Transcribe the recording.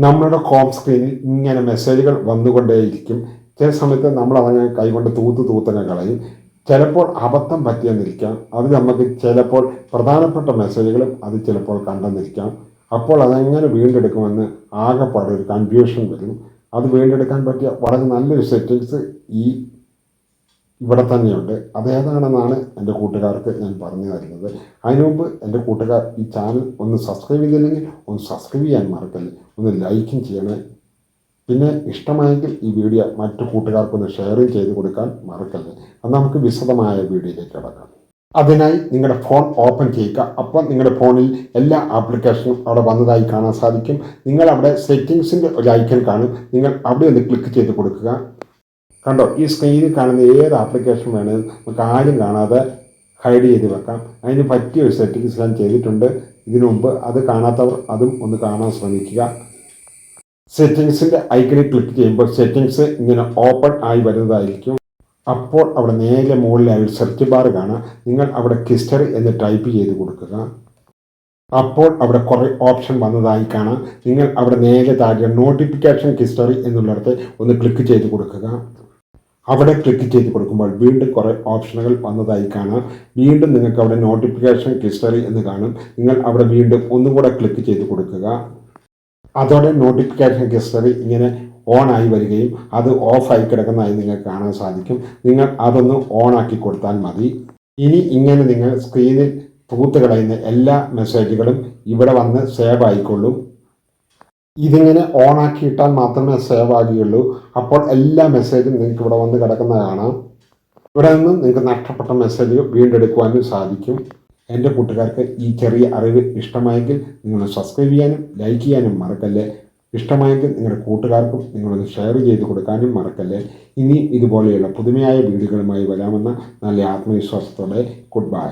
നമ്മളുടെ ഹോം സ്ക്രീനിൽ ഇങ്ങനെ മെസ്സേജുകൾ വന്നുകൊണ്ടേയിരിക്കും. ചില സമയത്ത് നമ്മൾ അതങ്ങനെ കൈകൊണ്ട് തൂത്തങ്ങ് കളയും. ചിലപ്പോൾ അബദ്ധം പറ്റിയെന്നിരിക്കാം. അത് നമുക്ക് ചിലപ്പോൾ പ്രധാനപ്പെട്ട മെസ്സേജുകളും അത് ചിലപ്പോൾ കണ്ടെന്നിരിക്കാം. അപ്പോൾ അതെങ്ങനെ വീണ്ടെടുക്കുമെന്ന് ആകെപ്പാടെ ഒരു കൺഫ്യൂഷൻ വരും. അത് വീണ്ടെടുക്കാൻ പറ്റിയ വളരെ നല്ലൊരു സെറ്റിങ്സ് ഇവിടെ തന്നെയുണ്ട്. അതേതാണെന്നാണ് എൻ്റെ കൂട്ടുകാർക്ക് ഞാൻ പറഞ്ഞു തരുന്നത്. അതിനു മുമ്പ് എൻ്റെ കൂട്ടുകാർ ഈ ചാനൽ ഒന്ന് സബ്സ്ക്രൈബ് ചെയ്തില്ലെങ്കിൽ ഒന്ന് സബ്സ്ക്രൈബ് ചെയ്യാൻ മറക്കല്ലേ, ഒന്ന് ലൈക്കും ചെയ്യണേ. പിന്നെ ഇഷ്ടമായെങ്കിൽ ഈ വീഡിയോ മറ്റു കൂട്ടുകാർക്കൊന്ന് ഷെയറും ചെയ്ത് കൊടുക്കാൻ മറക്കല്ലേ. അത് നമുക്ക് വിശദമായ വീഡിയോയിലേക്ക് കടക്കാം. അതിനായി നിങ്ങളുടെ ഫോൺ ഓപ്പൺ ചെയ്യുക. അപ്പോൾ നിങ്ങളുടെ ഫോണിൽ എല്ലാ ആപ്ലിക്കേഷനും അവിടെ വന്നതായി കാണാൻ സാധിക്കും. നിങ്ങൾ അവിടെ സെറ്റിങ്സിൻ്റെ ഒരു ഐക്കൺ കാണും. നിങ്ങൾ അവിടെ ഒന്ന് ക്ലിക്ക് ചെയ്ത് കൊടുക്കുക. കണ്ടോ, ഈ സ്ക്രീനിൽ കാണുന്ന ഏത് ആപ്ലിക്കേഷൻ വേണമെങ്കിലും നമുക്ക് ആരും കാണാതെ ഹൈഡ് ചെയ്ത് വെക്കാം. അതിന് പറ്റിയ ഒരു സെറ്റിങ്സ് ഞാൻ ചെയ്തിട്ടുണ്ട് ഇതിനു മുമ്പ്. അത് കാണാത്തവർ അതും ഒന്ന് കാണാൻ ശ്രമിക്കുക. സെറ്റിങ്സിൻ്റെ ഐക്കണിൽ ക്ലിക്ക് ചെയ്യുമ്പോൾ സെറ്റിങ്സ് ഇങ്ങനെ ഓപ്പൺ ആയി വരുന്നതായിരിക്കും. അപ്പോൾ അവിടെ നേരെ മുകളിലായി ഒരു സെർച്ച് ബാർ കാണാം. നിങ്ങൾ അവിടെ ഹിസ്റ്ററി എന്ന് ടൈപ്പ് ചെയ്ത് കൊടുക്കുക. അപ്പോൾ അവിടെ കുറേ ഓപ്ഷൻ വന്നതായി കാണാം. നിങ്ങൾ അവിടെ നേരെ താഴെ നോട്ടിഫിക്കേഷൻ ഹിസ്റ്ററി എന്നുള്ളിടത്ത് ഒന്ന് ക്ലിക്ക് ചെയ്ത് കൊടുക്കുക. അവിടെ ക്ലിക്ക് ചെയ്ത് കൊടുക്കുമ്പോൾ വീണ്ടും കുറേ ഓപ്ഷനുകൾ വന്നതായി കാണാം. വീണ്ടും നിങ്ങൾക്ക് അവിടെ നോട്ടിഫിക്കേഷൻ ഹിസ്റ്ററി എന്ന് കാണും. നിങ്ങൾ അവിടെ വീണ്ടും ഒന്നും കൂടെ ക്ലിക്ക് ചെയ്ത് കൊടുക്കുക. അതോടെ നോട്ടിഫിക്കേഷൻ ഹിസ്റ്ററി ഇങ്ങനെ ഓൺ ആയി വരികയും അത് ഓഫായി കിടക്കുന്നതായി നിങ്ങൾക്ക് കാണാൻ സാധിക്കും. നിങ്ങൾ അതൊന്ന് ഓണാക്കി കൊടുത്താൽ മതി. ഇനി ഇങ്ങനെ നിങ്ങൾ സ്ക്രീനിൽ തൂത്ത് കളയുന്ന എല്ലാ മെസ്സേജുകളും ഇവിടെ വന്ന് സേവ് ആയിക്കൊള്ളും. ഇതിങ്ങനെ ഓണാക്കിയിട്ടാൽ മാത്രമേ സേവ് ആകുകയുള്ളൂ. അപ്പോൾ എല്ലാ മെസ്സേജും നിങ്ങൾക്ക് ഇവിടെ വന്ന് കിടക്കുന്ന കാണാം. ഇവിടെ നിന്ന് നിങ്ങൾക്ക് നഷ്ടപ്പെട്ട മെസ്സേജ് വീണ്ടെടുക്കുവാനും സാധിക്കും. എൻ്റെ കൂട്ടുകാർക്ക് ഈ ചെറിയ അറിവ് ഇഷ്ടമായെങ്കിൽ നിങ്ങൾ സബ്സ്ക്രൈബ് ചെയ്യാനും ലൈക്ക് ചെയ്യാനും മറക്കല്ലേ. ഇഷ്ടമായെങ്കിൽ നിങ്ങളുടെ കൂട്ടുകാർക്കും നിങ്ങളൊന്ന് ഷെയർ ചെയ്ത് കൊടുക്കാനും മറക്കല്ലേ. ഇനി ഇതുപോലെയുള്ള പുതുമയായ വീഡിയോകളുമായി വരാമെന്ന നല്ല ആത്മവിശ്വാസത്തോടെ ഗുഡ് ബൈ.